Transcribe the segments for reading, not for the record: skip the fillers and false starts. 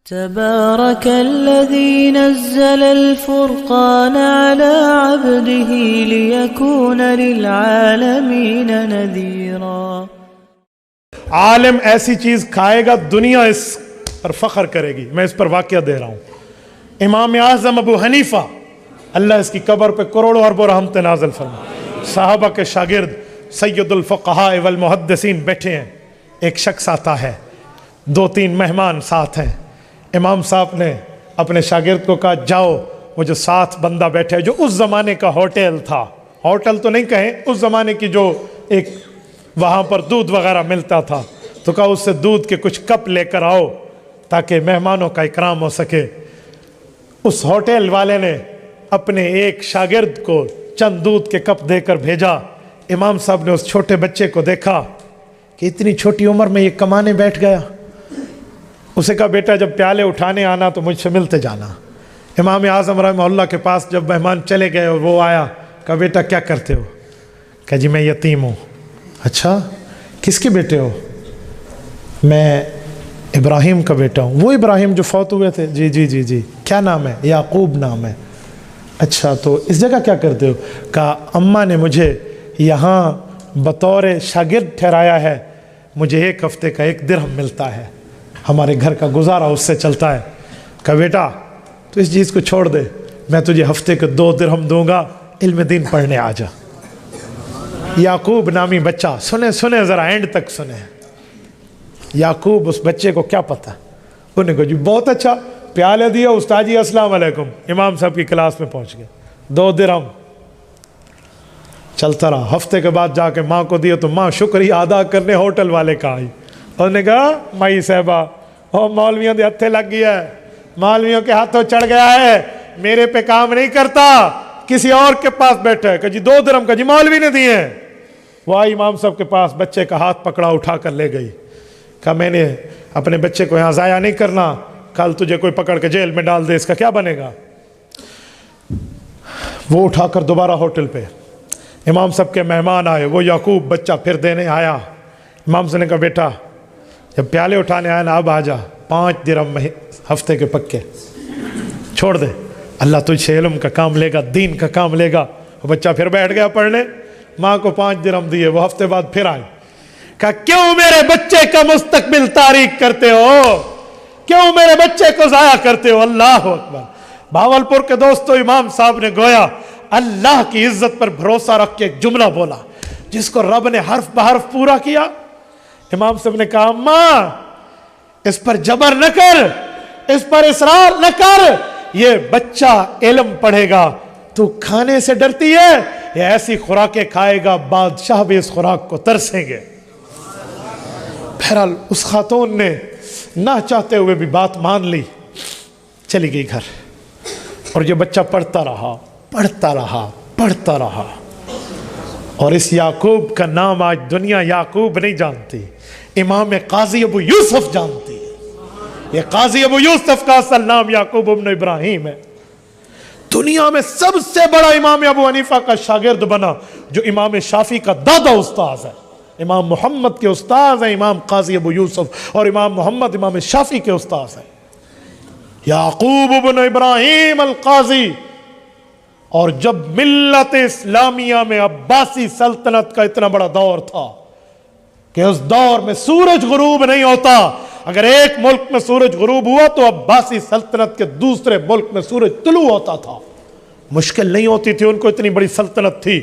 تبارك الذي نزل الفرقان على عبده ليكون للعالمين نذيرا۔ عالم ایسی چیز کھائے گا دنیا اس پر فخر کرے گی۔ میں اس پر واقعہ دے رہا ہوں۔ امام اعظم ابو حنیفہ، اللہ اس کی قبر پہ کروڑوں اربوں رحمت نازل فرمائے، صحابہ کے شاگرد سید الفقہاء والمحدثین بیٹھے ہیں۔ ایک شخص آتا ہے، 2-3 مہمان ساتھ ہیں۔ امام صاحب نے اپنے شاگرد کو کہا جاؤ وہ جو ساتھ بندہ بیٹھا ہے، جو اس زمانے کا ہوٹل تھا، ہوٹل تو نہیں کہیں، اس زمانے کی جو ایک وہاں پر دودھ وغیرہ ملتا تھا، تو کہا اس سے دودھ کے کچھ کپ لے کر آؤ تاکہ مہمانوں کا اکرام ہو سکے۔ اس ہوٹل والے نے اپنے ایک شاگرد کو چند دودھ کے کپ دے کر بھیجا۔ امام صاحب نے اس چھوٹے بچے کو دیکھا کہ اتنی چھوٹی عمر میں یہ کمانے بیٹھ گیا۔ اسے کہا بیٹا جب پیالے اٹھانے آنا تو مجھ سے ملتے جانا۔ امام اعظم رحمہ اللہ کے پاس جب مہمان چلے گئے اور وہ آیا، کہا بیٹا کیا کرتے ہو؟ کہا جی میں یتیم ہوں۔ اچھا کس کے بیٹے ہو؟ میں ابراہیم کا بیٹا ہوں۔ وہ ابراہیم جو فوت ہوئے تھے؟ جی جی جی جی۔ کیا نام ہے؟ یعقوب نام ہے۔ اچھا تو اس جگہ کیا کرتے ہو؟ کہا اماں نے مجھے یہاں بطور شاگرد ٹھہرایا ہے، مجھے 1 ہفتے کا 1 درہم ملتا ہے، ہمارے گھر کا گزارا اس سے چلتا ہے۔ کہا بیٹا تو اس چیز کو چھوڑ دے، میں تجھے ہفتے کے 2 درہم دوں گا، علم دین پڑھنے آ جا۔ یعقوب نامی بچہ، سنیں ذرا اینڈ تک سنیں۔ یعقوب اس بچے کو کیا پتہ، انہوں نے کہا جی بہت اچھا، پیالے دیا، استاد جی السلام علیکم، امام صاحب کی کلاس میں پہنچ گئے، 2 درہم چلتا رہا۔ ہفتے کے بعد جا کے ماں کو دیا تو ماں شکریہ ادا کرنے ہوٹل والے کا آئی، انہوں نے کہا مائی صاحبہ او مولویوں دے ہتھے لگ گیا ہے، مولویوں کے ہاتھوں چڑھ گیا ہے، میرے پہ کام نہیں کرتا، کسی اور کے پاس بیٹھا ہے۔ کہ جی 2 درہم، کا جی مولوی نے دیے ہیں۔ وہ آئی امام صاحب کے پاس، بچے کا ہاتھ پکڑا، اٹھا کر لے گئی۔ کہا میں نے اپنے بچے کو یہاں ضائع نہیں کرنا، کل تجھے کوئی پکڑ کے جیل میں ڈال دے، اس کا کیا بنے گا؟ وہ اٹھا کر دوبارہ ہوٹل پہ، امام صاحب کے مہمان آئے، وہ یعقوب بچہ پھر دینے آیا۔ امام صاحب نے کہا بیٹا جب پیالے اٹھانے آیا نا اب آ جا، 5 درہم ہفتے کے پکے، چھوڑ دے، اللہ تجھ سے علم کا کام لے گا، دین کا کام لے گا۔ وہ بچہ پھر بیٹھ گیا پڑھنے، ماں کو 5 درہم دیے، وہ ہفتے بعد پھر آئے۔ کہا کیوں میرے بچے کا مستقبل تاریک کرتے ہو، کیوں میرے بچے کو ضائع کرتے ہو؟ اللہ اکبر۔ بھاولپور کے دوستو، امام صاحب نے گویا اللہ کی عزت پر بھروسہ رکھ کے ایک جملہ بولا جس کو رب نے حرف بحرف پورا کیا۔ امام صاحب نے کہا اماں اس پر جبر نہ کر، اس پر اصرار نہ کر، یہ بچہ علم پڑھے گا، تو کھانے سے ڈرتی ہے، یہ ایسی خوراکیں کھائے گا بادشاہ بھی اس خوراک کو ترسیں گے۔ بہرحال اس خاتون نے نہ چاہتے ہوئے بھی بات مان لی، چلی گئی گھر، اور یہ بچہ پڑھتا رہا پڑھتا رہا پڑھتا رہا، اور اس یعقوب کا نام آج دنیا یعقوب نہیں جانتی، امام قاضی ابو یوسف جانتی ہے۔ یہ قاضی ابو یوسف کا اصل نام یعقوب ابن ابراہیم ہے۔ دنیا میں سب سے بڑا امام ابو حنیفہ کا شاگرد بنا، جو امام شافعی کا دادا استاذ ہے، امام محمد کے استاذ ہیں امام قاضی ابو یوسف، اور امام محمد امام شافعی کے استاذ ہیں، یعقوب ابن ابراہیم القاضی۔ اور جب ملت اسلامیہ میں عباسی سلطنت کا اتنا بڑا دور تھا کہ اس دور میں سورج غروب نہیں ہوتا، اگر ایک ملک میں سورج غروب ہوا تو عباسی سلطنت کے دوسرے ملک میں سورج طلوع ہوتا تھا، مشکل نہیں ہوتی تھی، ان کو اتنی بڑی سلطنت تھی۔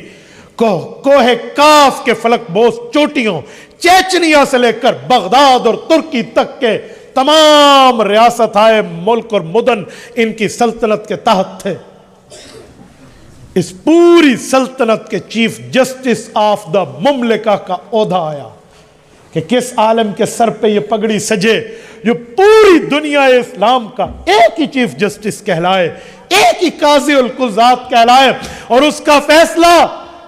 کوہ کاف کے فلک بوس چوٹیوں، چیچنیا سے لے کر بغداد اور ترکی تک کے تمام ریاستہائے ملک اور مدن ان کی سلطنت کے تحت تھے۔ اس پوری سلطنت کے چیف جسٹس آف دا مملکہ کا عہدہ آیا کہ کس عالم کے سر پہ یہ پگڑی سجے جو پوری دنیا اسلام کا ایک ہی چیف جسٹس کہلائے، ایک ہی قاضی القضات کہلائے، اور اس کا فیصلہ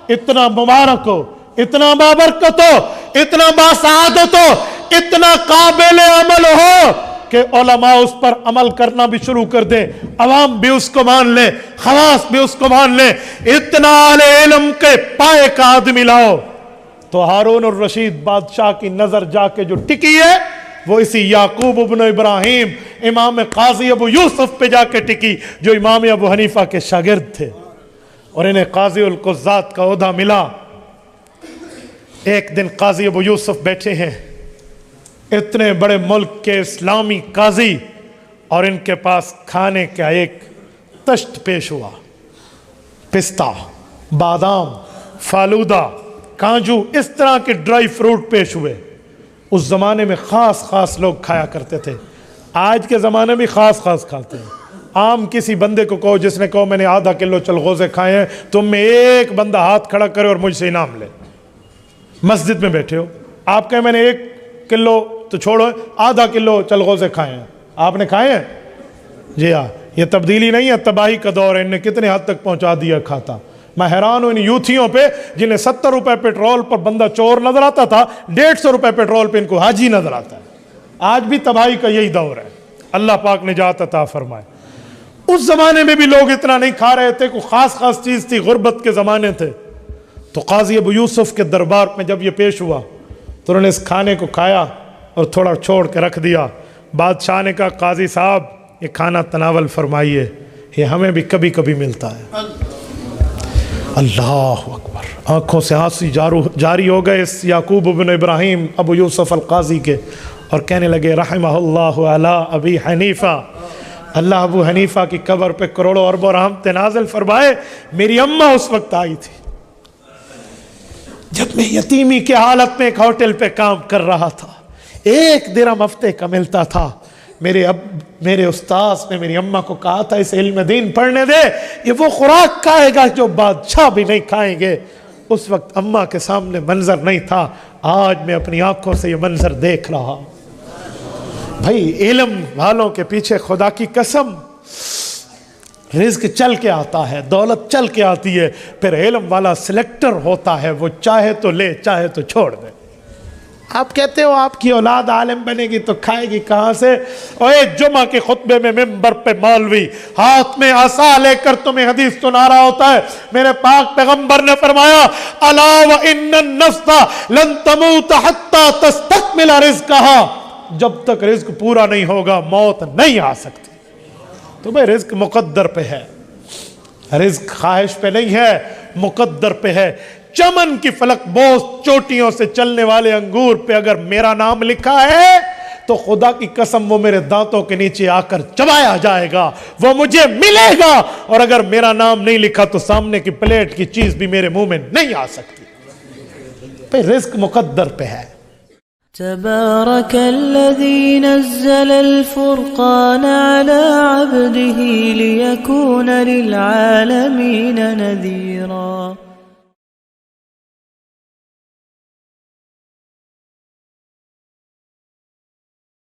اتنا مبارک ہو، اتنا بابرکت ہو، اتنا باسعادت ہو، اتنا قابل عمل ہو کہ علماء اس پر عمل کرنا بھی شروع کر دیں، عوام بھی اس کو مان لے، خواص بھی اس کو مان لے۔ اتنا اہل علم کے پائے کا آدمی لاؤ تو ہارون الرشید بادشاہ کی نظر جا کے جو ٹکی ہے وہ اسی یعقوب ابن ابراہیم امام قاضی ابو یوسف پہ جا کے ٹکی جو امام ابو حنیفہ کے شاگرد تھے، اور انہیں قاضی القضات کا عہدہ ملا۔ ایک دن قاضی ابو یوسف بیٹھے ہیں، اتنے بڑے ملک کے اسلامی قاضی، اور ان کے پاس کھانے کا ایک تشت پیش ہوا، پستہ، بادام، فالودہ، کانجو، اس طرح کے ڈرائی فروٹ پیش ہوئے۔ اس زمانے میں خاص خاص لوگ کھایا کرتے تھے، آج کے زمانے میں خاص خاص کھاتے ہیں۔ عام کسی بندے کو کہو، جس نے کہو میں نے آدھا کلو چلغوزے کھائے ہیں، تم میں ایک بندہ ہاتھ کھڑا کرے اور مجھ سے انعام لے۔ مسجد میں بیٹھے ہو، آپ کہیں میں نے 1 کلو تو چھوڑو، آدھا کلو چلغوزے کھائے ہیں، آپ نے کھائے ہیں؟ جی ہاں، یہ تبدیلی نہیں ہے، تباہی کا دور ہے، ان نے کتنے حد تک پہنچا دیا کھاتا۔ میں حیران ہوں ان یوتھیوں پہ جنہیں 70 روپے پیٹرول پر بندہ چور نظر آتا تھا، 150 روپے پیٹرول پہ ان کو حاجی نظر آتا ہے۔ آج بھی تباہی کا یہی دور ہے، اللہ پاک نجات عطا فرمائے۔ اس زمانے میں بھی لوگ اتنا نہیں کھا رہے تھے، کوئی خاص خاص چیز تھی، غربت کے زمانے تھے۔ تو قاضی ابو یوسف کے دربار میں جب یہ پیش ہوا تو انہوں نے اس کھانے کو کھایا اور تھوڑا چھوڑ کے رکھ دیا۔ بادشاہ نے کہا قاضی صاحب یہ کھانا تناول فرمائیے، یہ ہمیں بھی کبھی کبھی ملتا ہے۔ اللہ اکبر، آنکھوں سے آنسو جاری ہو گئے اس یعقوب بن ابراہیم ابو یوسف القاضی کے، اور کہنے لگے رحمہ اللہ علی ابی حنیفہ، اللہ ابو حنیفہ کی قبر پہ کروڑوں اربوں رحمتیں نازل فرمائے۔ میری اماں اس وقت آئی تھی جب میں یتیمی کے حالت میں ایک ہوٹل پہ کام کر رہا تھا، 1 درہم ہفتے کا ملتا تھا۔ میرے استاذ نے میری اماں کو کہا تھا اسے علم دین پڑھنے دے، یہ وہ خوراک کھائے گا جو بادشاہ بھی نہیں کھائیں گے۔ اس وقت اماں کے سامنے منظر نہیں تھا، آج میں اپنی آنکھوں سے یہ منظر دیکھ رہا ہوں۔ بھائی علم والوں کے پیچھے خدا کی قسم رزق چل کے آتا ہے، دولت چل کے آتی ہے، پھر علم والا سلیکٹر ہوتا ہے، وہ چاہے تو لے چاہے تو چھوڑ دے۔ آپ کہتے ہو آپ کی اولاد عالم بنے گی تو کھائے گی کہاں سے؟ اوے جمعہ کے خطبے میں ممبر پہ مولوی ہاتھ میں عصا لے کر تمہیں حدیث سنا رہا ہوتا ہے، میرے پاک پیغمبر نے فرمایا الا وان النفس لن تموت حتى تستكمل رزقها، جب تک رزق پورا نہیں ہوگا موت نہیں آ سکتی۔ تو بھئی رزق مقدر پہ ہے، رزق خواہش پہ نہیں ہے، مقدر پہ ہے۔ چمن کی فلک بوس چوٹیوں سے چلنے والے انگور پہ اگر میرا نام لکھا ہے تو خدا کی قسم وہ میرے دانتوں کے نیچے آ کر چبایا جائے گا، وہ مجھے ملے گا، اور اگر میرا نام نہیں لکھا تو سامنے کی پلیٹ کی چیز بھی میرے منہ میں نہیں آ سکتی۔ پہ رزق مقدر پہ ہے۔ تبارك الذي نزل الفرقان على عبده ليكون للعالمين نذيرا